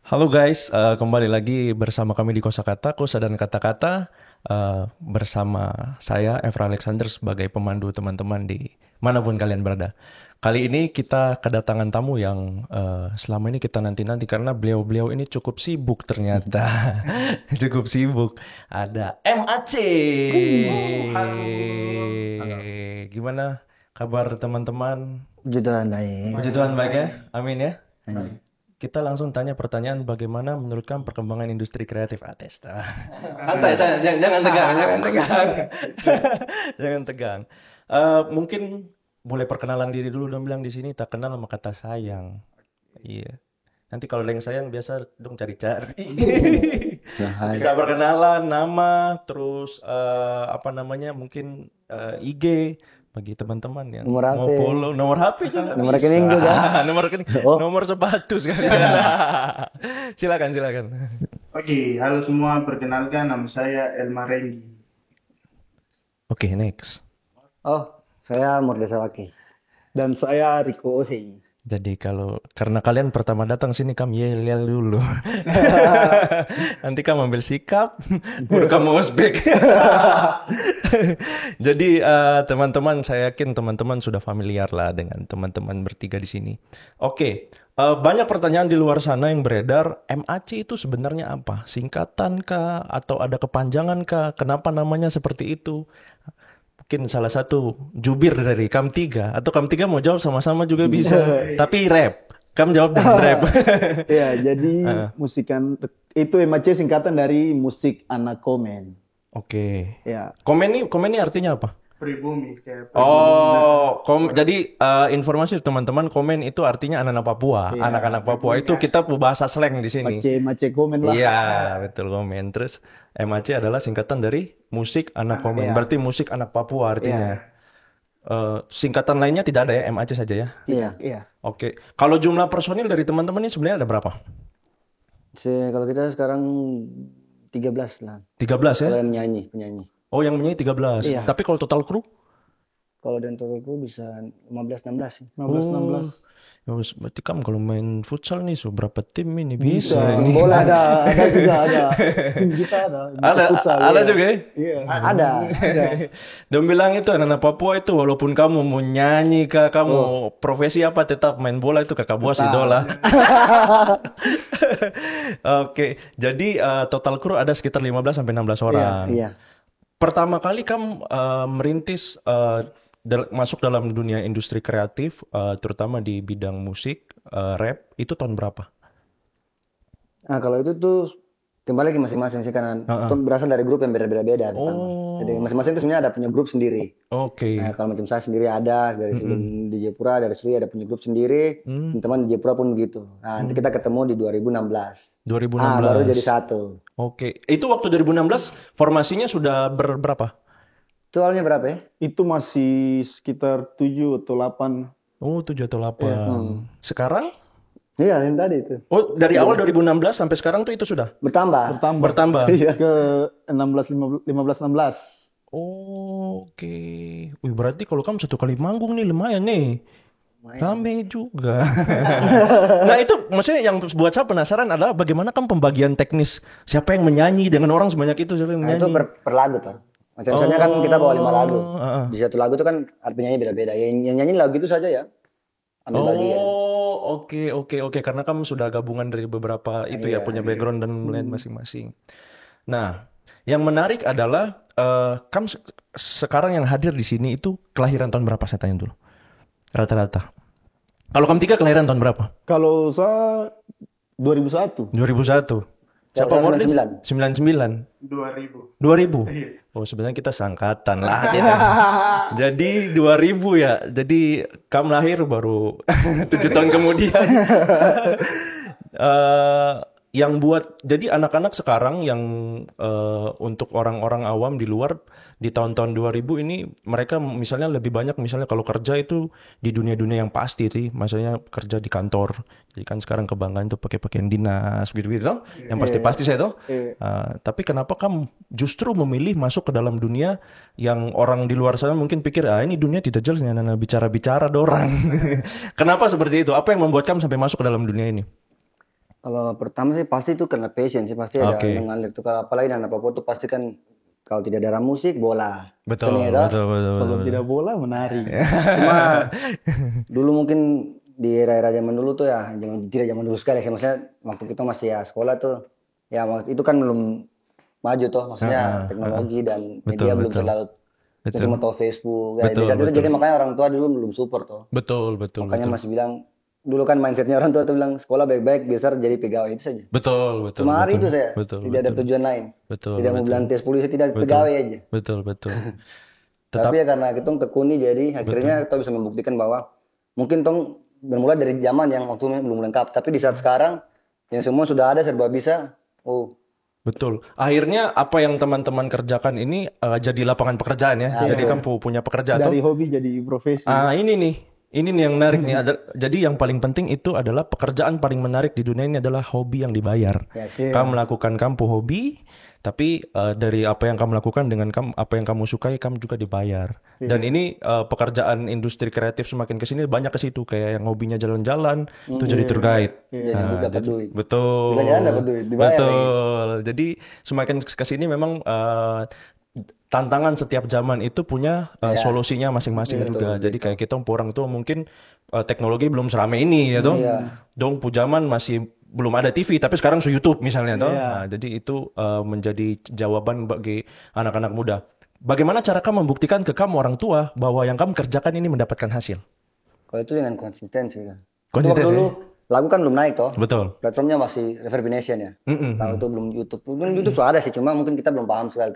Halo guys, kembali lagi bersama kami di Kosa dan Kata-Kata bersama saya Evra Alexander sebagai pemandu teman-teman di manapun kalian berada. Kali ini kita kedatangan tamu yang selama ini kita nanti-nanti karena beliau-beliau ini cukup sibuk ternyata. Cukup sibuk. Ada MAC. Halo. Gimana kabar teman-teman? Puji Tuhan baik. Puji Tuhan baik ya. Amin ya. Amin. Kita langsung tanya pertanyaan bagaimana menurut kamu perkembangan industri kreatif Atesta. Santai, jangan tegang, jangan tegang. Jangan tegang. Mungkin boleh perkenalan diri dulu dong, bilang di sini tak kenal sama kata sayang. Iya. Nanti kalau ada yang sayang biasa dong cari-cari. Bisa perkenalan, nama, terus apa namanya, mungkin IG bagi teman-teman yang Nomor mau HP. follow, nomor HP juga Nomor bisa. rekening juga. Nomor rekening, Oh. nomor sepatu sekali. Silakan. Oke, halo semua. Perkenalkan, nama saya Elmar Renggi. Oke, next. Oh, saya Murdesa Waki. Dan saya Riko Ohei. Jadi karena kalian pertama datang sini kamu yel dulu. Nanti kamu ambil sikap, baru kamu ospek. Jadi teman-teman, saya yakin teman-teman sudah familiar lah dengan teman-teman bertiga di sini. Oke, banyak pertanyaan di luar sana yang beredar. MAC itu sebenarnya apa? Singkatan kah? Atau ada kepanjangan kah? Kenapa namanya seperti itu? Mungkin salah satu jubir dari Kam3 atau Kam3 mau jawab sama-sama juga bisa. Tapi rap. Kamu jawab dengan rap. Ya, jadi musikan itu MAC singkatan dari musik anak komen. Oke. Ya, Komen ini artinya apa? Pribumi, kayak Oh, jadi informasi teman-teman, komen itu artinya anak-anak Papua, anak-anak Papua itu kita bahasa slang di sini. MAC komen lah. Iya, betul, komen. Terus MAC adalah singkatan dari musik anak komen. Berarti musik anak Papua artinya. Singkatan lainnya tidak ada ya, MAC saja ya. Iya. Iya. Oke. Kalau jumlah personil dari teman-teman ini sebenarnya ada berapa? Kalau kita sekarang 13 lah. 13 ya? Kalau yang penyanyi. Oh, yang menyanyi 13. Iya. Tapi kalau total kru? Kalau dan totalku bisa 15-16 sih. 15-16. Ya, berarti kamu kalau main futsal nih, berapa tim ini bisa Bisa. ini? Bola ada juga ada. Tim kita ada. Ada, Futsal, ada ya. juga ya? Iya. Ada. Dan bilang itu anak-anak Papua itu walaupun kamu mau nyanyi kah, kamu profesi apa tetap main bola itu kakak buas idola. Oke, jadi total kru ada sekitar 15 sampai 16 orang. Iya. Pertama kali kamu merintis masuk dalam dunia industri kreatif, terutama di bidang musik, rap, itu tahun berapa? Nah, kalau itu tuh kembali ke masing-masing sih karena itu berasal dari grup yang beda-beda. Oh. Jadi masing-masing itu sebenarnya ada punya grup sendiri. Oke. Nah, kalau macam saya sendiri ada dari sebelum di Jayapura, dari Suri ada punya grup sendiri. Teman-teman di Jayapura pun begitu. Nah, nanti kita ketemu di 2016. 2016. Ah, baru jadi satu. Oke. Itu waktu 2016 formasinya sudah berapa? Itu awalnya berapa ya? Itu masih sekitar 7 atau 8. Oh, 7 atau 8. Sekarang? Iya, yang tadi itu. Oh, dari awal 2016 sampai sekarang tuh itu sudah Bertambah. bertambah. Ke 15-16. Oh, oke. Wih, berarti kalau kamu satu kali manggung nih lumayan nih. Rame juga. Nah, itu maksudnya yang buat saya penasaran adalah bagaimana kamu pembagian teknis siapa yang menyanyi dengan orang sebanyak itu, siapa yang Nah, itu menyanyi? per lagu tuh. Macam misalnya kan kita bawa 5 lagu. Heeh. Di satu lagu itu kan penyanyi beda-beda. Yang nyanyi lagu itu saja ya. Ambil bagian. Oh, oke. Karena kamu sudah gabungan dari beberapa itu ya, punya background dan lain masing-masing. Nah, yang menarik adalah kamu sekarang yang hadir di sini itu kelahiran tahun berapa, saya tanya dulu. Rata-rata. Kalau kamu tiga kelahiran tahun berapa? Kalau saya 2001. 2001. Siapa Saya Morlin? 99. 2000. 2000. Oh, sebenarnya kita sangkatan lah. Jadi 2000 ya. Jadi kamu lahir baru 7 tahun kemudian. Yang buat jadi anak-anak sekarang yang untuk orang-orang awam di luar di tahun-tahun 2000 ini mereka misalnya lebih banyak misalnya kalau kerja itu di dunia-dunia yang pasti sih, maksudnya kerja di kantor. Jadi kan sekarang kebanggaan tuh pakai pakaian dinas gitu-gitu toh, yang pasti-pasti saya toh. Tapi kenapa kamu justru memilih masuk ke dalam dunia yang orang di luar sana mungkin pikir ini dunia tidak jelas nih, bicara-bicara dorang. Kenapa seperti itu? Apa yang membuat kamu sampai masuk ke dalam dunia ini? Kalau pertama sih pasti itu karena passion sih, pasti ada Oke. mengalir tuh. Kalau apalagi anak Papua tuh pasti kan kalau tidak ada musik, bola. Betul, Seni, toh. betul, betul, Kalau betul. tidak bola menari. Cuma dulu mungkin di era-era zaman dulu tuh ya, tidak zaman dulu sekali sih, maksudnya waktu kita masih ya sekolah tuh, ya itu kan belum maju tuh, maksudnya teknologi dan Betul, media belum betul. terlalu, kita Betul. cuma tahu Facebook, ya, Betul, di saat itu betul. jadi makanya orang tua dulu belum support tuh, Betul, betul, makanya betul. masih bilang, dulu kan mindsetnya orang tua tuh bilang sekolah baik-baik, besar jadi pegawai, itu saja. Betul, betul. Cuma hari betul. itu saya, Betul, tidak ada betul. tujuan lain, Betul, tidak mau betul. bilang tes polisi, tidak Betul. pegawai aja. Betul, betul. Tapi ya karena kita tekuni, jadi akhirnya kita bisa membuktikan bahwa mungkin tong bermula dari zaman yang waktu belum lengkap, tapi di saat sekarang yang semua sudah ada serba bisa. Oh, Betul. Akhirnya apa yang teman-teman kerjakan ini jadi lapangan pekerjaan ya. Jadi kamu punya pekerjaan tuh. Dari hobi jadi profesi. Ini nih yang menarik nih. Jadi yang paling penting itu adalah pekerjaan paling menarik di dunia ini adalah hobi yang dibayar. yes. Kamu melakukan kamu hobi, tapi dari apa yang kamu lakukan dengan apa yang kamu sukai, kamu juga dibayar. Dan ini pekerjaan industri kreatif semakin ke sini banyak ke situ, kayak yang hobinya jalan-jalan itu jadi tour guide. Jadi dapat duit. Betul. Jalan-jalan dapat duit, dibayar Betul. Jadi semakin ke sini memang tantangan setiap zaman itu punya solusinya masing-masing juga. Jadi kayak kita orang tuh mungkin teknologi belum seramai ini ya toh. Dong pujaman masih belum ada TV tapi sekarang su YouTube misalnya toh. Nah, jadi itu menjadi jawaban bagi anak-anak muda. Bagaimana cara kamu membuktikan ke kamu orang tua bahwa yang kamu kerjakan ini mendapatkan hasil? Kalau itu dengan konsistensi kan. Konsistensi. Waktu dulu lagu kan belum naik toh. Betul. Platformnya masih Reverb Nation ya. Kalau itu belum YouTube. Mungkin YouTube sudah ada sih, cuma mungkin kita belum paham sekali.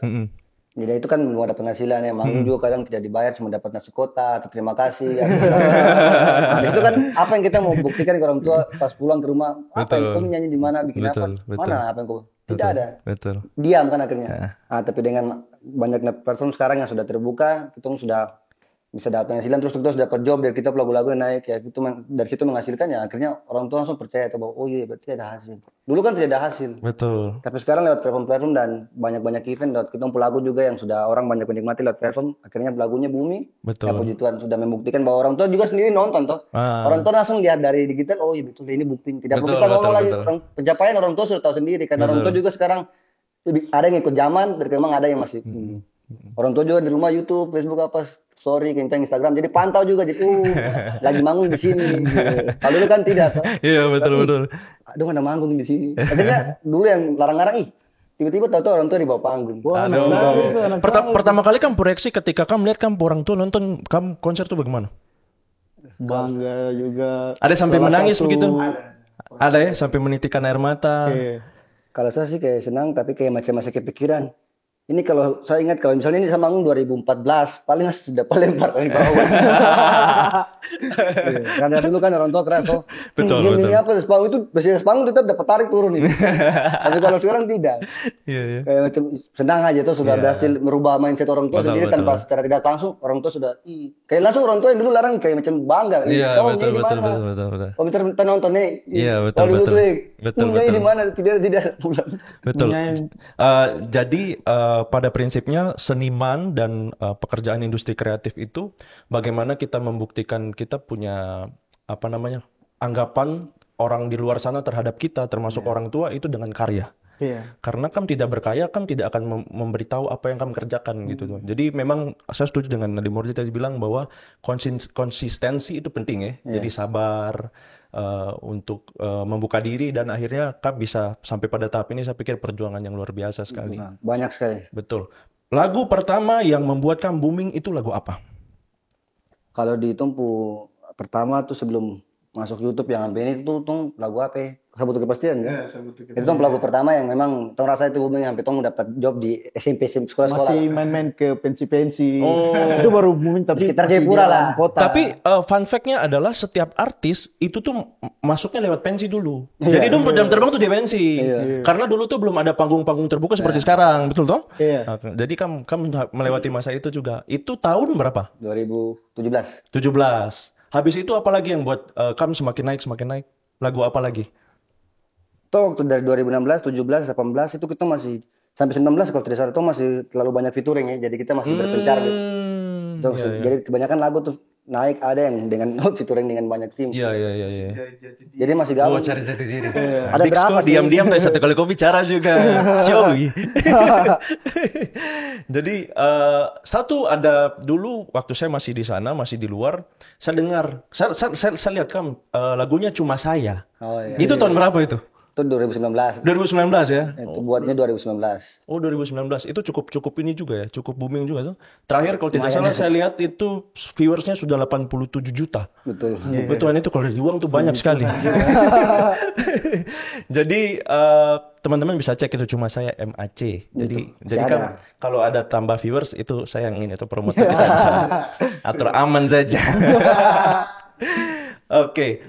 Jadi itu kan belum ada penghasilan ya. Manggung juga kadang tidak dibayar, cuma dapat nasi kota atau terima kasih. Nah, itu kan apa yang kita mau buktikan ke orang tua pas pulang ke rumah. Apa yang kamu nyanyi di mana, bikin apa? Mana apa yang kau? Tidak ada. Betul. Diam kan akhirnya. Tapi dengan banyaknya platform sekarang yang sudah terbuka, kita sudah bisa dapat penghasilan, terus kita sudah dapat job dari kita lagu-lagu naik ya, itu dari situ menghasilkan ya, akhirnya orang tua langsung percaya bahwa oh iya berarti ada hasil. Dulu kan tidak ada hasil. Betul. Tapi sekarang lewat platform-platform dan banyak-banyak event, lewat kita lagu juga yang sudah orang banyak menikmati lewat platform, akhirnya lagunya booming. Betul. Ya puji Tuhan sudah membuktikan bahwa orang tua juga sendiri nonton toh. Orang tua langsung lihat dari digital, oh iya betul ini bukti. Tidak perlu kita ngomong lagi. Pencapaian orang tua sudah tahu sendiri karena orang tua juga sekarang ada yang ikut zaman, berkembang ada yang masih. Orang tua juga di rumah YouTube, Facebook apa, story, kencang Instagram, jadi pantau juga, jadi lagi manggung di sini. Kalau dulu kan tidak, toh. Iya betul. Aduh ada manggung di sini. Akhirnya dulu yang larang-larang, tiba-tiba tahu-tahu orang tua dibawa panggung. Wah, anak saya itu, anak saya. Pertama kali kamu proyeksi ketika kamu melihat kamu orang tua nonton kamu konser tuh bagaimana? Bangga juga. Ada sampai Salah menangis satu- begitu? Ada ya sampai menitikan air mata. Iya. Kalau saya sih kayak senang, tapi kayak macam masih kepikiran. Ini kalau saya ingat, kalau misalnya ini saya manggung 2014, paling sudah lempar dari bawah. Karena dulu kan orang tua keras, oh. Betul. Ini apa, sepanggung itu, biasanya sepanggung tetap dapat tarik turun ini. Tapi kalau sekarang tidak. Iya. Kayak macam senang aja tuh sudah berhasil merubah mindset orang tua Betul, sendiri tanpa secara tidak langsung, orang tua sudah, kayak langsung orang tua yang dulu larang kayak macam bangga. Iya, Kamu betul, nyanyi di betul, mana? betul. Oh, kita nonton nih. Iya, betul, Kalau dulu betul. tuh, Betul, nyanyi betul. di mana? Tidak pulang. Betul. Menyanyi. Jadi pada prinsipnya seniman dan pekerjaan industri kreatif itu bagaimana kita membuktikan kita punya anggapan orang di luar sana terhadap kita termasuk orang tua itu dengan karya. Iya. Karena kamu tidak berkarya, kamu tidak akan memberitahu apa yang kamu kerjakan gitu tuh. Jadi memang saya setuju dengan Nadiem Murti tadi bilang bahwa konsistensi itu penting ya. Jadi sabar untuk membuka diri dan akhirnya kamu bisa sampai pada tahap ini. Saya pikir perjuangan yang luar biasa sekali. Banyak sekali. Betul. Lagu pertama yang membuat kamu booming itu lagu apa? Kalau dihitung pertama tuh sebelum masuk YouTube yang sampai ini tuh lagu apa ya? Saya butuh kepastian kan? Itu tuh lagu pertama yang memang tong rasa itu booming sampai tong dapat job di SMP sekolah-sekolah. Masih main-main ke pensi-pensi. Itu baru booming tapi Sekitar masih Jayapura di lah. dalam kota. Tapi fun fact-nya adalah setiap artis itu tuh masuknya lewat pensi dulu. Jadi dong jam terbang tuh di pensi. Karena dulu tuh belum ada panggung-panggung terbuka seperti sekarang, betul toh? Iya. Nah, jadi kamu melewati masa itu juga. Itu tahun berapa? 2017. 17. Habis itu apa lagi yang buat kamu semakin naik? Lagu apa lagi? Toh waktu dari 2016, 17, 18 itu kita masih sampai 19 kalau tidak salah itu masih terlalu banyak featuring ya. Jadi kita masih berpencar gitu. Jadi kebanyakan lagu tuh naik, ada yang dengan featuring dengan banyak tim. Iya. Jadi masih gabung. Cari jati diri. Ada berapa sih? Diam-diam tapi satu kali kopi bicara juga. Showy. Jadi satu ada dulu waktu saya masih di sana, masih di luar, saya dengar, saya lihat lagunya Cuma Saya. Oh iya. Itu tahun berapa itu? Itu 2019. 2019 ya? Itu buatnya 2019. Oh 2019 itu cukup ini juga ya, cukup booming juga tuh. Terakhir kalau tidak salah saya lihat itu viewersnya sudah 87 juta. Betul. Betulan itu kalau diuang tuh banyak sekali. Jadi teman-teman bisa cek itu Cuma Saya MAC. Jadi kan kalau ada tambah viewers itu saya yang ini atau promote kita bisa atur aman saja. Oke.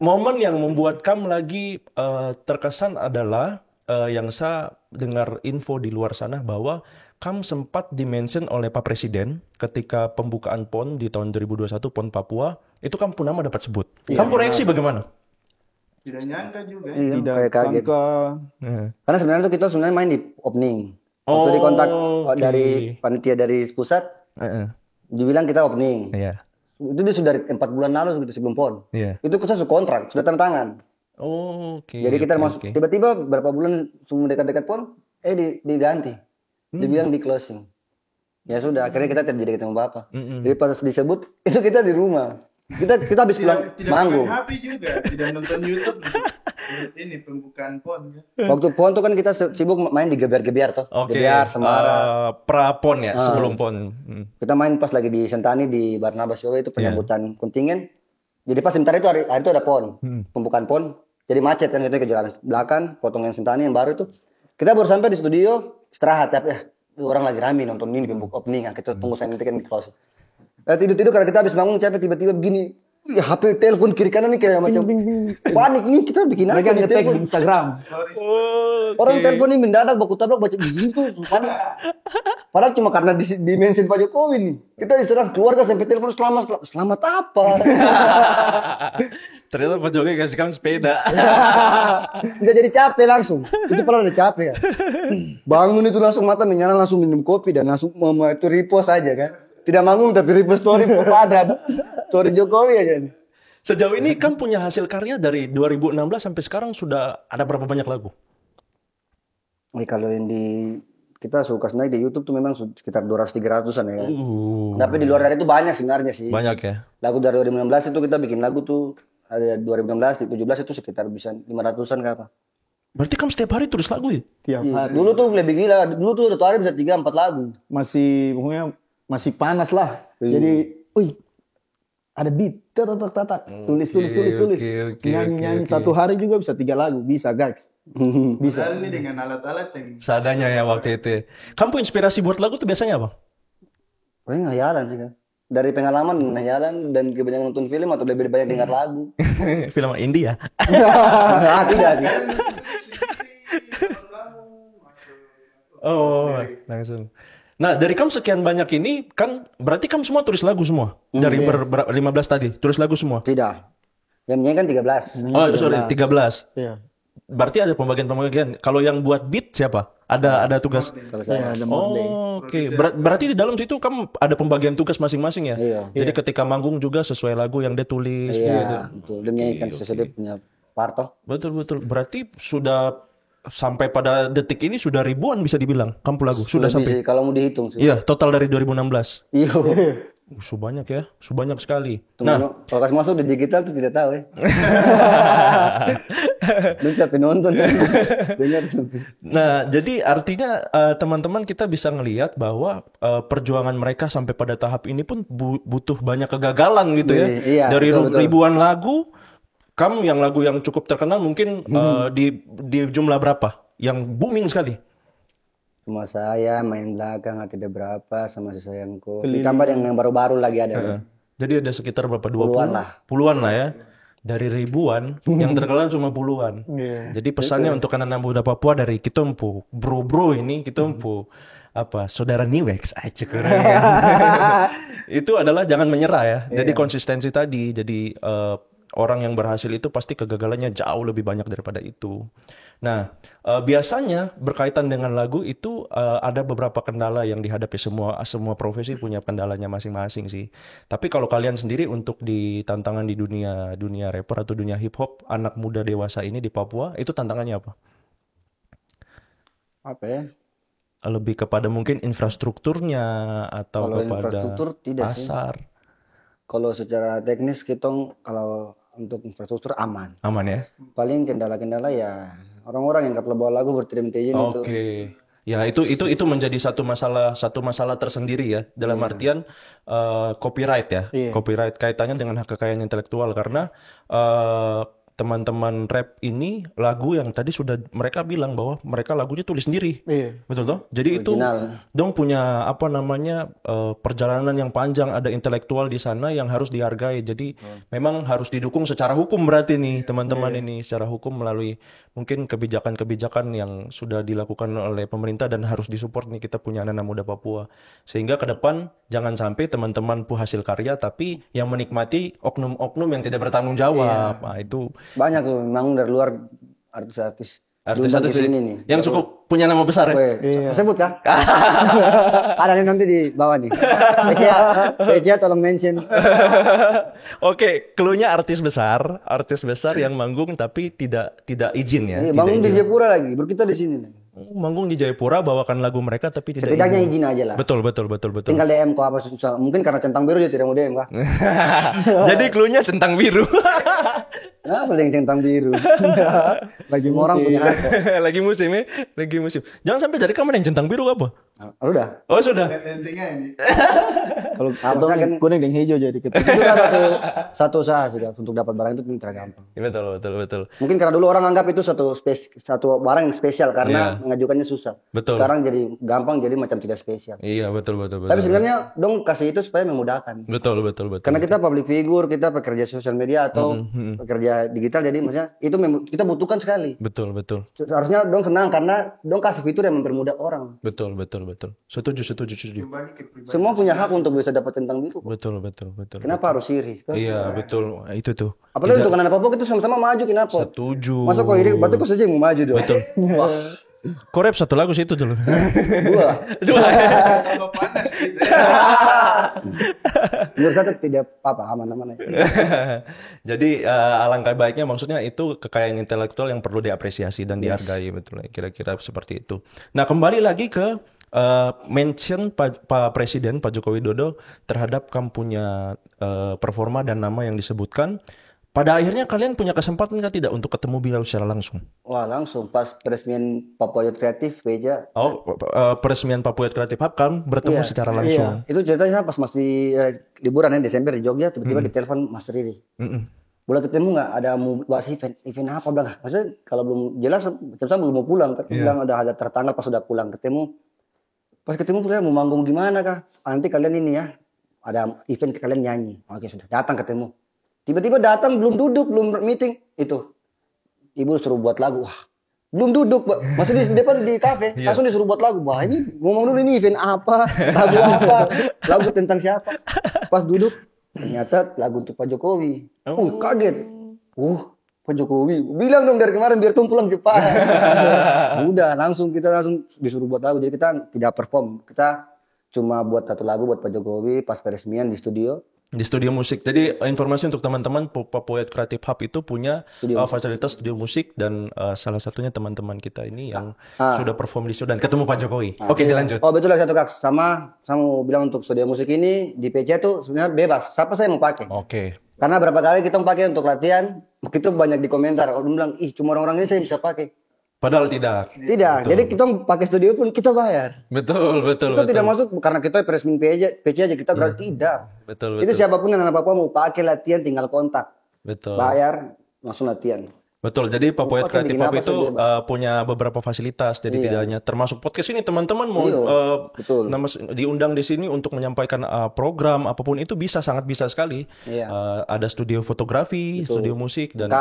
Momen yang membuat kamu lagi terkesan adalah yang saya dengar info di luar sana bahwa kamu sempat dimention oleh Pak Presiden ketika pembukaan PON di tahun 2021 PON Papua, itu kamu pun nama dapat sebut. Kamu reaksi bagaimana? Tidak nyangka juga. Tidak kaget. sangka. Karena sebenarnya tuh kita sebenarnya main di opening. Waktu di kontak dari panitia dari pusat, dibilang kita opening. Iya. Itu dia sudah 4 bulan lalu gitu sebelum PON. Iya. Itu kita sudah kontrak, sudah tanda tangan. Jadi kita masuk tiba-tiba berapa bulan sebelum dekat-dekat PON, diganti. Dibilang di closing. Ya sudah, akhirnya kita terjadi ketemu Bapak. Jadi pas disebut itu kita di rumah. Kita habis pulang manggung. Tidak HP juga, tidak nonton YouTube. Ini pembukaan PON ya. Waktu PON tuh kan kita sibuk main di gebiar-gebiar tuh. Gebiar, Semara. Pra-PON ya, sebelum PON. Kita main pas lagi di Sentani di Barnabas Yoga itu penyambutan kontingen. Jadi pas sebentar itu hari itu ada PON. Pembukaan PON. Jadi macet kan kita ke jalan belakang, potong yang Sentani yang baru itu. Kita baru sampai di studio, istirahat ya. Orang lagi rame nonton ini pembuka opening, kita tunggu saya nanti kan di close. Tidur karena kita habis bangun capek tiba-tiba begini. HP telepon kiri kanan nih kayak macam panik nih kita bikin apa nih telepon di Instagram. Orang telepon ini mendadak baku tabrak baca begitu panik. Padahal cuma karena di mention Pak Jokowi nih. Kita diserang keluarga sampai telepon selamat apa? Ternyata Pak Jokowi kasih kamu sepeda. Udah jadi capek langsung. Itu pernah udah capek ya. Bangun itu langsung mata menyala langsung minum kopi dan langsung itu repost aja kan. Tidak manggung tapi repost story padat. Story Jokowi aja nih. Sejauh ini kan punya hasil karya dari 2016 sampai sekarang sudah ada berapa banyak lagu? Kalau yang kita suka naik di YouTube tuh memang sekitar 200-300an ya. Tapi di luar dari itu banyak sebenarnya sih. Banyak ya. Lagu dari 2016 itu kita bikin lagu tuh ada 2016, 2017 itu sekitar bisa 500an apa. Berarti kamu setiap hari tulis lagu ya? Tiap hari. Dulu tuh lebih gila. Dulu tuh satu hari bisa 3-4 lagu. Masih panas lah. Jadi, ada beat, tatak. Tulis. Nyanyi. Satu hari juga bisa 3 lagu. Bisa, guys. Bisa. Padahal ini dengan alat-alat yang seadanya ya waktu itu. Kamu inspirasi buat lagu tuh biasanya apa? Ngayalan sih kan. Dari pengalaman ngayalan dan kebanyakan nonton film atau lebih banyak dengar lagu. Film India. Tidak sih. Langsung. Nah, dari kamu sekian banyak ini, kan berarti kamu semua tulis lagu semua? Dari 15 tadi, tulis lagu semua? Tidak. Yang nyanyi kan 13. Oh, sorry, 13. Iya. Berarti ada pembagian. Kalau yang buat beat siapa? Ada tugas? Iya, ada Morde. Oke. Berarti di dalam situ kamu ada pembagian tugas masing-masing ya? Iya. Jadi ketika manggung juga sesuai lagu yang dia tulis. Iya, betul. Dia menyanyikan sesuai punya parto. Betul. Berarti sudah sampai pada detik ini sudah ribuan bisa dibilang kampung lagu sudah sampai. Kalau mau dihitung sih. Iya, total dari 2016. Iya. Sebanyak ya, sebanyak sekali. Nah, kalau kasih masuk di digital tuh tidak tahu ya. Lu capek nonton. Nah, jadi artinya teman-teman kita bisa ngelihat bahwa perjuangan mereka sampai pada tahap ini pun butuh banyak kegagalan gitu ya. Iya, dari betul. Ribuan lagu. Kamu yang lagu yang cukup terkenal mungkin di jumlah berapa? Yang booming sekali? Cuma saya main belakang tidak berapa sama si sayangku. Ditambah yang baru-baru lagi ada. Jadi ada sekitar berapa? 20? Puluhan lah ya. Dari ribuan yang terkenal cuma puluhan. Jadi pesannya untuk anak-anak muda Papua dari kita empu bro ini kita empu saudara Niwex aja keren ya. Itu adalah jangan menyerah ya. Jadi konsistensi tadi. Jadi orang yang berhasil itu pasti kegagalannya jauh lebih banyak daripada itu. Nah, biasanya berkaitan dengan lagu itu ada beberapa kendala yang dihadapi, semua profesi punya kendalanya masing-masing sih. Tapi kalau kalian sendiri untuk di tantangan di dunia rapper atau dunia hip hop anak muda dewasa ini di Papua, itu tantangannya apa? Apa ya? Lebih kepada mungkin infrastrukturnya atau Kalau kepada infrastruktur tidak sih. pasar. Kalau secara teknis kita kalau untuk infrastruktur aman. Aman ya? Paling kendala-kendala ya orang-orang yang nggak bawa lagu berterima izin itu. Oke. Ya itu menjadi satu masalah tersendiri ya, dalam artian copyright ya. Copyright kaitannya dengan hak kekayaan intelektual, karena teman-teman rap ini lagu yang tadi sudah mereka bilang bahwa mereka lagunya tulis sendiri. Betul toh? Jadi Original. itu dong punya apa namanya perjalanan yang panjang, ada intelektual di sana yang harus dihargai. Jadi memang harus didukung secara hukum berarti nih teman-teman ini, secara hukum melalui mungkin kebijakan-kebijakan yang sudah dilakukan oleh pemerintah dan harus disupport nih kita punya anak-anak muda Papua. Sehingga ke depan jangan sampai teman-teman hasil karya tapi yang menikmati oknum-oknum yang tidak bertanggung jawab. Nah, itu Banyak tuh memang dari luar artis-artis diundang ke artis-artis sini nih. yang cukup punya nama besar ya. Sebut kah? Ada nih nanti di bawah nih. PCA tolong mention. Oke, clue-nya artis besar yang manggung tapi tidak izin ya. Tidak Bangun di izin. Jayapura lagi, baru kita di sini nih. Manggung di Jayapura bawakan lagu mereka tapi tidak Setidaknya izin aja lah. Betul. Tinggal DM kok apa susah. Mungkin karena centang biru dia tidak mau DM kah? Jadi clue-nya centang biru. Nah, paling centang biru. Lagi orang punya hak kok. Lagi musim ya, lagi musim. Jangan sampai dari kamu yang centang biru apa? Udah. Oh sudah. Intinya ini. Kalau Atau kan kuning dan hijau jadi itu kan satu usaha sudah untuk dapat barang itu tidak gampang. Betul. Mungkin karena dulu orang anggap itu satu barang yang spesial karena Iya. mengajukannya susah. Betul. Sekarang jadi gampang jadi macam tidak spesial. Iya betul. Tapi sebenarnya dong kasih itu supaya memudahkan. Betul. Karena kita public figure, kita pekerja sosial media atau pekerja digital, jadi maksudnya itu kita butuhkan sekali. Betul. Harusnya dong senang karena dong kasih fitur yang mempermudah orang. Betul. Setuju. Kembali ke pribadi. Semua punya hak untuk bisa dapat tentang biru. Betul. Kenapa harus iri? Iya betul. Itu tuh. Apalagi untuk anak-anak Papua itu sama-sama maju, kenapa? Setuju. Masa kok iri? Berarti kok saja yang mau maju dong. Betul. Korep satu lagu situ dulu. Dua. Kalau panas gitu. Menurut saya tidak apa-apa, aman-aman aja. Jadi alangkah baiknya, maksudnya itu kekayaan intelektual yang perlu diapresiasi dan dihargai, betul. Kira-kira seperti itu. Nah, kembali lagi ke mention Pak Presiden Pak Joko Widodo terhadap kamu punya performa dan nama yang disebutkan. Pada akhirnya kalian punya kesempatan nggak tidak untuk ketemu beliau secara langsung? Wah, langsung pas peresmian Papua Youth Kreatif Beja. Oh, peresmian Papua Youth Kreatif Hub kan bertemu secara langsung. Itu ceritanya pas masih liburan ya Desember di Jogja, tiba-tiba ditelepon Mas Riri. Boleh ketemu nggak? Ada mau bahas event apa bilang? Maksudnya kalau belum jelas, saya belum mau pulang. Kan bilang ada tertanggal pas sudah pulang ketemu. Pas ketemu saya mau manggung gimana kah? Nanti kalian ini ya, ada event kalian nyanyi. Oke sudah, datang ketemu. Tiba-tiba datang belum duduk, belum meeting itu. Ibu suruh buat lagu. Wah, belum duduk, Pak. Masih di depan di kafe, langsung disuruh buat lagu. Wah, ini ngomong dulu ini event apa? Lagu apa? Lagu tentang siapa? Pas duduk ternyata lagu untuk Pak Jokowi. Kaget. Pak Jokowi. Bilang dong dari kemarin biar tumpulan cepat. Udah, kita langsung disuruh buat lagu. Jadi kita tidak perform. Kita cuma buat satu lagu buat Pak Jokowi pas peresmian di studio. Di studio musik. Jadi informasi untuk teman-teman, Papua Youth Creative Hub itu punya fasilitas studio musik dan salah satunya teman-teman kita ini yang sudah perform di studio dan ketemu Pak Jokowi. Oke, dilanjut. Oh betul lah satu Kak. Sama mau bilang untuk studio musik ini di PC tuh sebenarnya bebas. Siapa saya mau pakai? Oke. Karena berapa kali kita pakai untuk latihan, begitu banyak di komentar. Orang bilang, ih cuma orang-orang ini saya bisa pakai. Padahal tidak. Tidak. Betul. Jadi kita pakai studio pun kita bayar. Betul. Kita tidak masuk karena kita peresmian PC aja kita gratis tidak. Betul. Itu siapapun yang anak Papua mau pakai latihan tinggal kontak. Betul. Bayar langsung latihan. Betul. Jadi Papua Youth Creative Hub itu punya beberapa fasilitas. Jadi tidak hanya termasuk podcast ini teman-teman mau diundang di sini untuk menyampaikan program apapun itu sangat bisa sekali. Ada studio fotografi, studio musik dan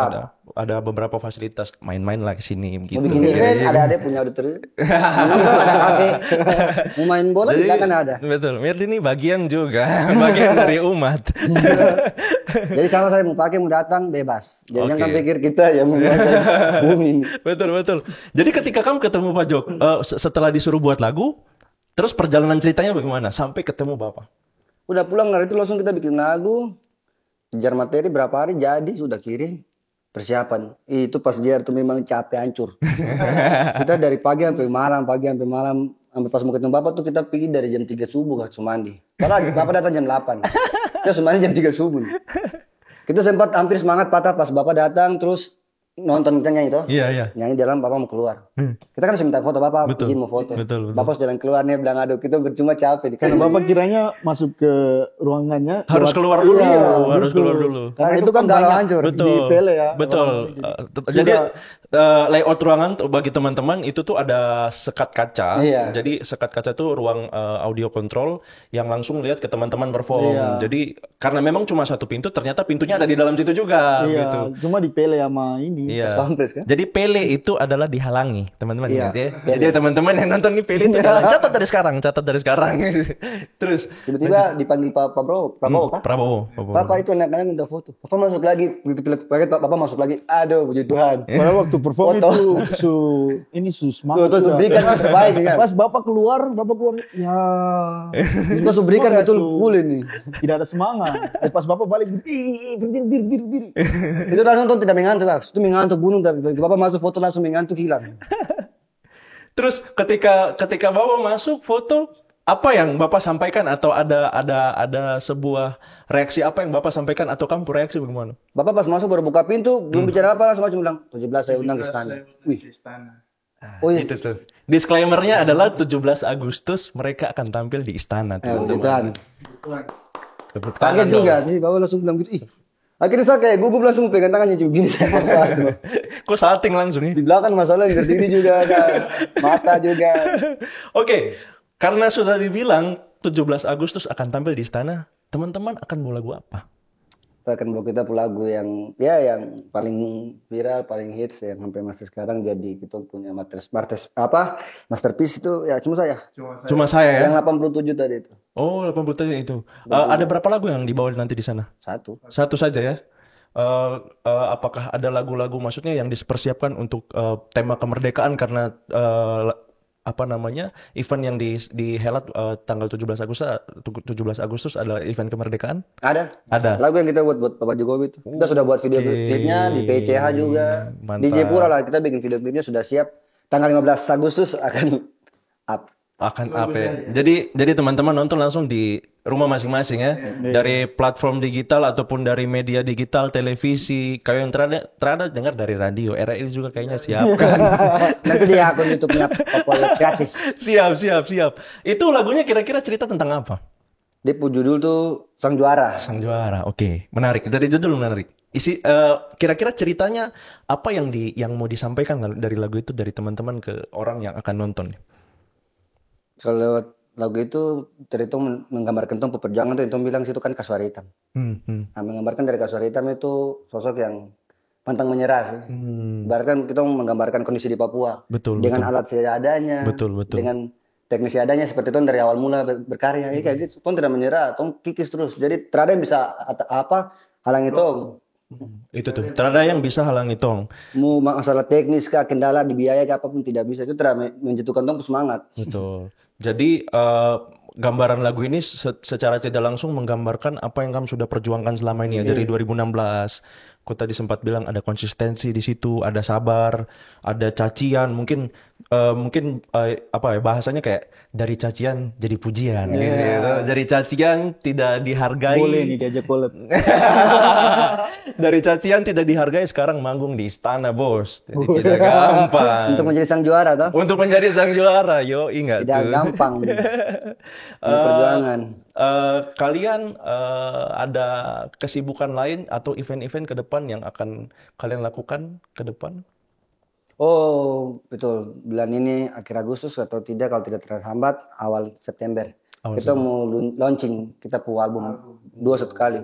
ada beberapa fasilitas main-main lah ke sini gitu. Mau bikin event ada punya auditorium. Ada kafe. Mau main bola juga kan ada. Betul. Mirdi ini bagian juga, bagian dari umat. Jadi sama saya mau pakai, mau datang, bebas. Jangan pikir kita yang menguasai bumi ini. Betul. Jadi ketika kamu ketemu Pak Jok, setelah disuruh buat lagu, terus perjalanan ceritanya bagaimana? Sampai ketemu Bapak? Udah pulang hari itu langsung kita bikin lagu. Kejar materi berapa hari jadi, sudah kirim. Persiapan. Itu pas JR itu memang capek, hancur. Kita dari pagi sampai malam. Sampai pas mau ketemu Bapak tuh kita pergi dari jam 3 subuh ke Sumandi. Padahal Bapak datang jam 8. Kita Sumandi jam 3 subuh. Kita sempat hampir semangat patah pas Bapak datang, terus nonton kita nyanyi toh. Iya. Nyanyi dalam Bapak mau keluar. Kita kan harus minta foto Bapak, izin mau foto. Betul. Bapak jalan keluar nih bilang aduh kita percuma capek. Karena Bapak kiranya masuk ke ruangannya harus keluar dulu. Keluar dulu. Karena itu kan galau hancur. Betul. Di Pele ya. Betul. Jadi layout ruangan bagi teman-teman itu tuh ada sekat kaca. Iya. Jadi sekat kaca tuh ruang audio control yang langsung lihat ke teman-teman perform. Iya. Jadi karena memang cuma satu pintu, ternyata pintunya ada di dalam situ juga. Iya. Gitu. Cuma di Pele sama ini. Iya. Pampres kan? Jadi Pele itu adalah dihalangi, teman-teman. Iya. Ingat ya? Jadi teman-teman yang nonton nih Pele itu dihalangi. Catat dari sekarang. Terus Tiba-tiba dipanggil Pak Prabowo kan? Prabowo. Bapak itu anak-anak minta foto. Bapak masuk lagi. Begitu paket Bapak masuk lagi. Aduh, puji Tuhan. Pada waktu perform itu su semangat. Tuh berikan yang terbaik kan. Pas Bapak keluar ya. Kita harus berikan betul full ini. Tidak ada semangat. Pas Bapak balik, berdiri. Itu langsung tuh tidak mengantuk, Kak. Itu mengantuk bunuh tapi Bapak masuk foto langsung mengantuk hilang. Terus ketika Bapak masuk foto, apa yang Bapak sampaikan atau ada sebuah reaksi apa yang Bapak sampaikan atau kamu reaksi bagaimana? Bapak pas masuk baru buka pintu, belum bicara apa langsung bilang 17 saya undang ke istana. Wih. Oh iya. Itu tuh. Disclaimer-nya adalah 17 Agustus mereka akan tampil di istana, teman-teman. Tepuk tangan Kaget juga, jadi Bapak langsung bilang gitu. Ih. Akhirnya saya kayak gugup langsung pegang tangannya cuma gini. Kok salting langsung ya? Di belakang masalah di sini juga ada mata juga. Oke, karena sudah dibilang 17 Agustus akan tampil di istana, teman-teman akan mau lagu apa? Kita akan bawa kita lagu yang paling viral, paling hits yang sampai masa sekarang jadi kita punya masterpiece itu ya Cuma saya ya. Yang 87 tadi itu. Oh, 87 itu. Ada berapa lagu yang dibawa nanti di sana? Satu saja ya. Apakah ada lagu-lagu maksudnya yang dipersiapkan untuk tema kemerdekaan karena event yang dihelat tanggal 17 Agustus adalah event kemerdekaan? Ada. Lagu yang kita buat Bapak Jokowi itu. Kita sudah buat video klipnya di PCH juga. Mantap. Di Jepura lah kita bikin video klipnya sudah siap. Tanggal 15 Agustus akan up. Ya. Jadi teman-teman nonton langsung di rumah masing-masing ya. Dari platform digital ataupun dari media digital, televisi. Kayak yang terada dengar dari radio. RRI juga kayaknya siapkan. Nanti di akun YouTube-nya Papua Kreatif. Siap. Itu lagunya kira-kira cerita tentang apa? Dia judul tuh Sang Juara. Sang Juara. Oke. Menarik. Dari judul menarik. Kira-kira ceritanya apa yang mau disampaikan dari lagu itu dari teman-teman ke orang yang akan nonton? Kalau lagu itu cerita menggambarkan tentang perjuangan itu bilang situ kan kasuari hitam. Nah, menggambarkan dari kasuari hitam itu sosok yang pantang menyerah sih. Bahkan kita menggambarkan kondisi di Papua. Dengan alat seadanya. Dengan teknik seadanya seperti itu dari awal mula berkarya. Kayak gitu. Tom tidak menyerah, Tom kikis terus. Jadi terada yang bisa halang itu. Itu tuh, terada yang bisa halangi Tong. Mau masalah teknis kah, kendala di biaya kah, apapun tidak bisa. Itu terada menjatuhkan Tong semangat. Betul. Jadi gambaran lagu ini secara tidak langsung menggambarkan apa yang kamu sudah perjuangkan selama ini ya dari 2016. Kau tadi sempat bilang ada konsistensi di situ, ada sabar, ada cacian, mungkin bahasanya kayak dari cacian jadi pujian gitu. Dari cacian tidak dihargai. Boleh nih diajak collab. Dari cacian tidak dihargai sekarang manggung di istana, Bos. Jadi tidak gampang. Untuk menjadi sang juara toh? Untuk menjadi sang juara, yo ingat tidak tuh. Gampang. Perjuangan. Kalian ada kesibukan lain atau event-event ke depan yang akan kalian lakukan ke depan? Oh, betul. Bulan ini akhir Agustus atau tidak kalau tidak terhambat awal September. Kita mau launching kita punya album 2 kali.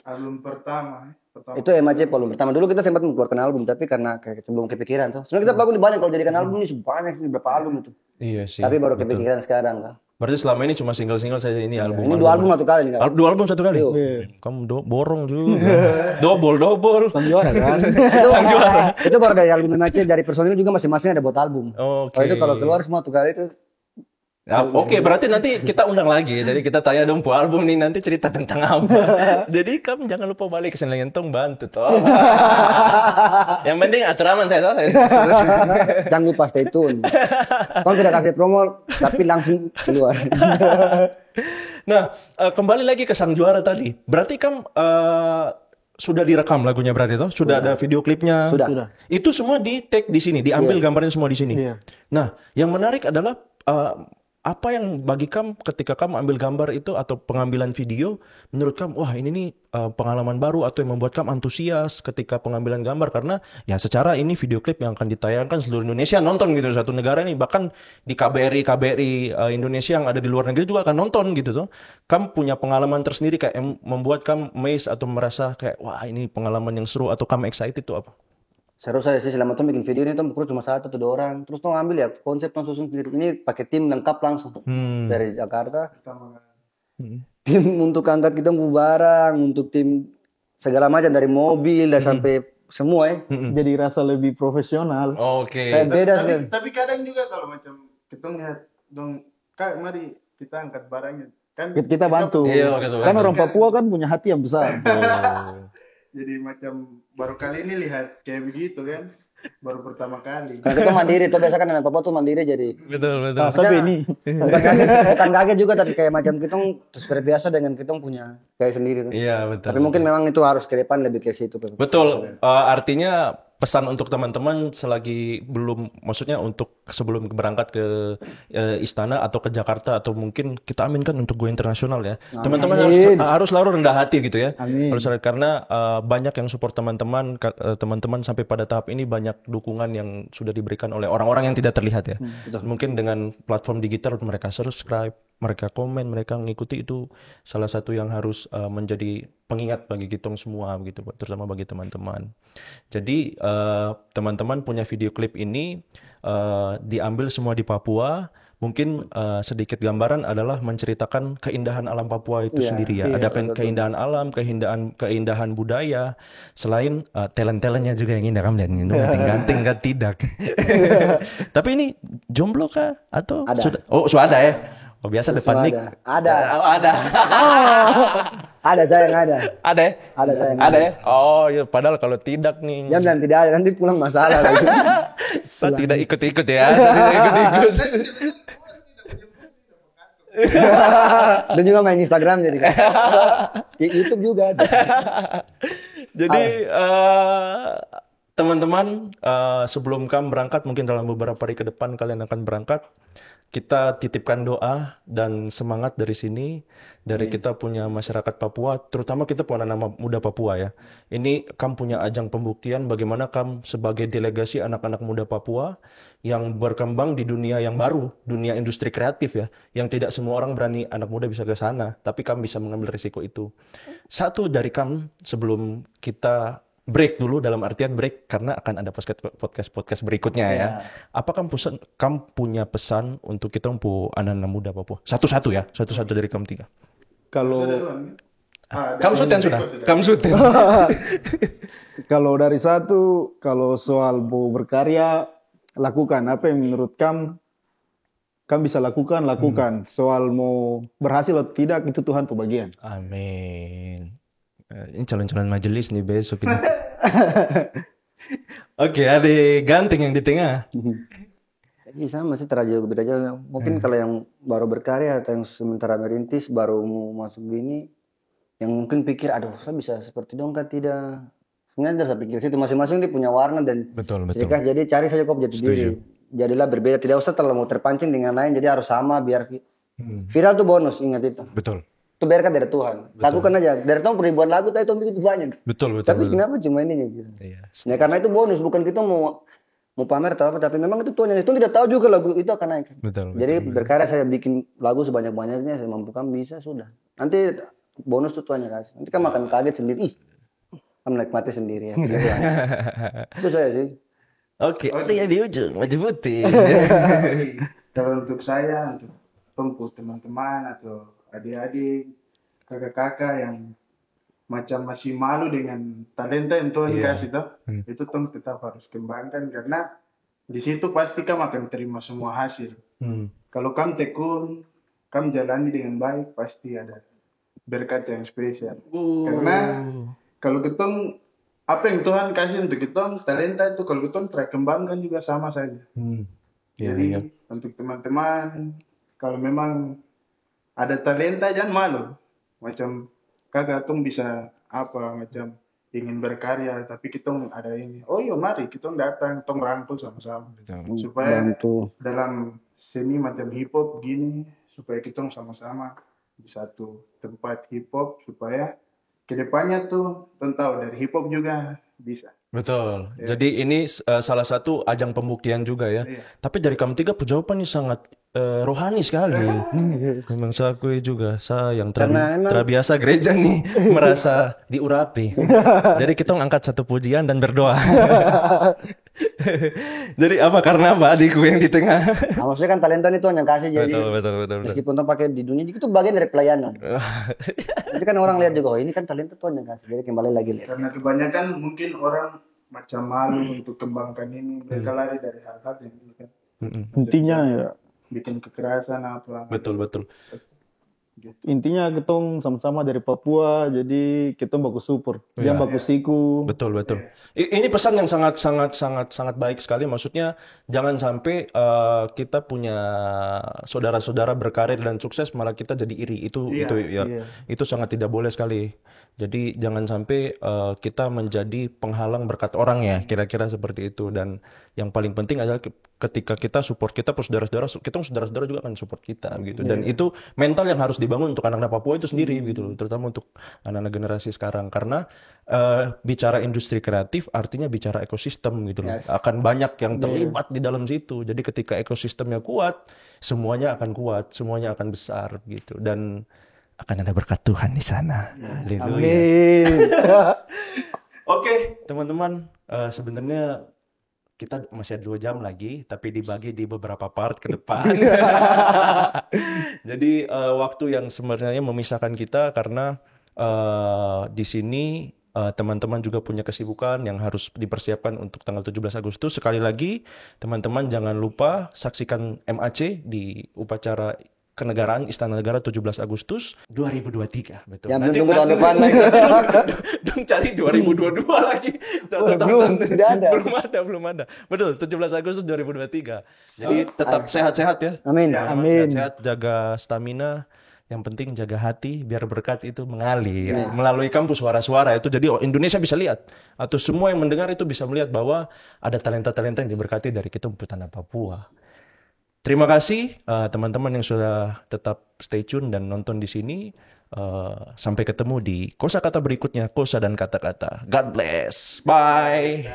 Album pertama. Itu MAC album pertama. Dulu kita sempat mengeluarkan album tapi karena belum kepikiran tuh. Sebenarnya kita banyak kalau jadikan album ini banyak sih berapa album itu. Iya sih. Tapi baru kepikiran sekarang kan. Berarti selama ini cuma single-single saja ini album. Ini 2 album satu kali nih. 2 album satu kali. Kamu borong juga. double. Sang juara kan. Sang juara. Itu baru dari album Aceh, dari personil juga masing-masing ada buat album. Oke. Oh, itu kalau keluar semua tuh kali itu. Oke, berarti nanti kita undang lagi. Jadi kita tanya dong po album nih nanti cerita tentang apa. Jadi kamu jangan lupa balik ke Senlentong bantu toh. Yang penting atur aman saya toh. Jangan lupa stay tune. Kau tidak kasih promo tapi langsung keluar. Nah, kembali lagi ke Sang Juara tadi. Berarti kan sudah direkam lagunya berarti toh? Sudah ada video klipnya? Sudah. Itu semua di take di sini, diambil gambarnya semua di sini. Iya. Nah, yang menarik adalah apa yang bagi kamu ketika kamu ambil gambar itu atau pengambilan video, menurut kamu, wah ini nih pengalaman baru atau yang membuat kamu antusias ketika pengambilan gambar karena ya secara ini video klip yang akan ditayangkan seluruh Indonesia nonton gitu, satu negara nih bahkan di KBRI Indonesia yang ada di luar negeri juga akan nonton gitu tuh. Kamu punya pengalaman tersendiri kayak yang membuat kamu amazed atau merasa kayak wah ini pengalaman yang seru atau kamu excited itu apa? Seru saya sih selama tuh bikin video ini tuh kru cuma 1 atau 2 orang. Terus tuh ngambil ya konsep tuh susun sendiri. Ini pakai tim lengkap langsung dari Jakarta. Tim untuk angkat kita barang, untuk tim segala macam dari mobil dan sampai semua ya. Jadi rasa lebih profesional. Oke. Kayak beda sih. Tapi kadang juga kalau macam kita lihat dong, Kak, mari kita angkat barangnya. Kan Kita bantu. Iya, gitu, Kan bantu. orang Papua kan punya hati yang besar. jadi macam baru kali ini lihat kayak begitu kan. Baru pertama kali. Karena kita mandiri tuh biasa kan anak papa tuh mandiri jadi Betul. Nah, sampai ini. bukan kaget juga tapi kayak macam kita terus terbiasa dengan kita punya kayak sendiri tuh. Iya, betul. Tapi mungkin memang itu harus ke depan lebih ke situ. Betul. Artinya pesan untuk teman-teman selagi belum, maksudnya untuk sebelum berangkat ke istana atau ke Jakarta atau mungkin kita aminkan untuk go internasional ya. Teman-teman harus selalu rendah hati gitu ya. Amin. Harus karena banyak yang support teman-teman sampai pada tahap ini banyak dukungan yang sudah diberikan oleh orang-orang yang tidak terlihat ya. Mungkin dengan platform digital mereka subscribe, mereka komen, mereka mengikuti, itu salah satu yang harus menjadi pengingat bagi kita semua begitu, terutama bagi teman-teman. Jadi teman-teman punya video klip ini diambil semua di Papua. Mungkin sedikit gambaran adalah menceritakan keindahan alam Papua itu sendiri ya. Ada keindahan alam, keindahan budaya. Selain talent-talentnya juga yang indah, kamu lihat ini ganteng kan tidak. Tapi ini jomblo kah atau Ada. sudah? Oh, sudah ada ya. Oh, biasa depan mic. Ada. Ada. Ada sayang ada. Ada ya? Ada sayang. Ada ya? Oh, ya padahal kalau tidak nih. Jam dan tidak ada nanti pulang masalah lagi. Saya tidak ikut-ikut ya. Saya tidak ikut-ikut. Dan juga main Instagram jadi kan. Di YouTube juga ada. Jadi teman-teman, sebelum kamu berangkat, mungkin dalam beberapa hari ke depan kalian akan berangkat, kita titipkan doa dan semangat dari sini, dari kita punya masyarakat Papua, terutama kita punya anak muda Papua ya. Ini kamu punya ajang pembuktian bagaimana kamu sebagai delegasi anak-anak muda Papua yang berkembang di dunia yang baru, dunia industri kreatif ya, yang tidak semua orang berani anak muda bisa ke sana, tapi kamu bisa mengambil risiko itu. Satu dari kamu sebelum kita break dulu, dalam artian break karena akan ada podcast berikutnya ya. Apa kamu punya pesan untuk kita anak-anak muda Papua? Satu-satu ya, satu-satu dari kamu 3. Kalau Kamu Suten sudah. Kamu Suten. kalau dari satu, kalau soal mau berkarya, lakukan apa yang menurut kamu bisa lakukan. Soal mau berhasil atau tidak itu Tuhan pembagian. Amin. Ini calon-calon majelis nih besok ini. Oke, ada ganteng yang di tengah. Iya sama sih, terjauh beda jauh. Mungkin kalau yang baru berkarya atau yang sementara merintis baru mau masuk gini, yang mungkin pikir, aduh saya bisa seperti dong kan tidak. Sebenarnya saya pikir situ masing-masing dia punya warna dan Betul. jadi cari saja kok jati diri. Jadilah berbeda, tidak usah terlalu mau terpancing dengan lain, jadi harus sama biar viral tuh bonus, ingat itu. Betul. Itu biarkan dari Tuhan. Lakukan aja. Dari Tuhan ribuan lagu tadi Tuhan begitu banyak. Betul. Tapi kenapa cuma ini gitu. Iya. Nah, karena itu bonus, bukan kita mau pamer atau apa, tapi memang itu Tuhan yang itu tidak tahu juga lagu itu akan naik. Betul. Jadi berkarya saya bikin lagu sebanyak-banyaknya, saya mampu kan bisa sudah. Nanti bonus tuh Tuhan yang kasih. Nanti kan makan kaget sendiri. Kan menikmati sendiri ya. Itu saya sih. Oke. Itu yang di ujung, baju putih. Kalau untuk saya, untuk tongku teman-teman atau adik-adik, kakak-kakak yang macam masih malu dengan talenta yang Tuhan kasih toh, itu tong tetap harus kembangkan karena di situ pasti kamu akan terima semua hasil. Kalau kamu tekun, kamu jalani dengan baik, pasti ada berkat yang spesial. Karena kalau ketong apa yang Tuhan kasih untuk ketong talenta itu, kalau ketong terkembangkan juga sama saja. Jadi untuk teman-teman, kalau memang ada talenta jangan malu. Macam kakak tong bisa macam ingin berkarya, tapi kita ada ini. Oh iya mari kita datang, tong rangkul sama-sama. Supaya dalam seni macam hip hop gini, supaya kita sama-sama di satu tempat hip hop, supaya kedepannya tuh tahu dari hip hop juga bisa. Betul. Jadi ini salah satu ajang pembuktian juga ya. Tapi dari kamu tiga jawabannya sangat rohani sekali. Memang saya akui juga, saya yang terbiasa gereja nih merasa diurapi. Jadi kita angkat satu pujian dan berdoa. Jadi apa karena apa adikku yang di tengah? Nah, maksudnya kan talenta itu yang kasih jadi. Betul. Meskipun tuh pakai di dunia itu bagian dari pelayanan. Jadi kan orang lihat juga, oh ini kan talenta Tuhan yang kasih. Jadi kembali lagi lihat. Karena kebanyakan mungkin orang macam malu untuk kembangkan ini, mereka lari dari hal-hal yang ini kan. Intinya ya bikin kekerasan apa. Betul. Intinya ketong sama-sama dari Papua, jadi kita baku support, dia baku siku. Betul. Ini pesan yang sangat baik sekali. Maksudnya jangan sampai kita punya saudara-saudara berkarir dan sukses malah kita jadi iri. Itu sangat tidak boleh sekali. Jadi jangan sampai kita menjadi penghalang berkat orang ya, kira-kira seperti itu. Dan yang paling penting adalah ketika kita support kita saudara-saudara juga akan support kita gitu. Dan itu mental yang harus dibangun untuk anak-anak Papua itu sendiri gitu, terutama untuk anak-anak generasi sekarang. Karena bicara industri kreatif artinya bicara ekosistem gitu loh. Akan banyak yang terlibat di dalam situ. Jadi ketika ekosistemnya kuat, semuanya akan kuat, semuanya akan besar gitu. Dan akan ada berkat Tuhan di sana. Amin. Oke, teman-teman, sebenarnya kita masih ada 2 jam lagi, tapi dibagi di beberapa part ke depan. Jadi waktu yang sebenarnya memisahkan kita karena di sini teman-teman juga punya kesibukan yang harus dipersiapkan untuk tanggal 17 Agustus. Sekali lagi, teman-teman jangan lupa saksikan MAC di upacara kenegaraan Istana Negara 17 Agustus 2023. Betul. Ya, nanti tunggu tahun depan lagi. Dong cari 2022 lagi. Belum ada. Betul, 17 Agustus 2023. Jadi tetap sehat-sehat ya. Amin. Sehat-sehat, jaga stamina. Yang penting jaga hati biar berkat itu mengalir melalui kampus suara-suara itu. Jadi Indonesia bisa lihat atau semua yang mendengar itu bisa melihat bahwa ada talenta-talenta yang diberkati dari kita Tanah Papua. Terima kasih teman-teman yang sudah tetap stay tune dan nonton di sini. Sampai ketemu di kosa kata berikutnya, kosa dan kata-kata. God bless. Bye.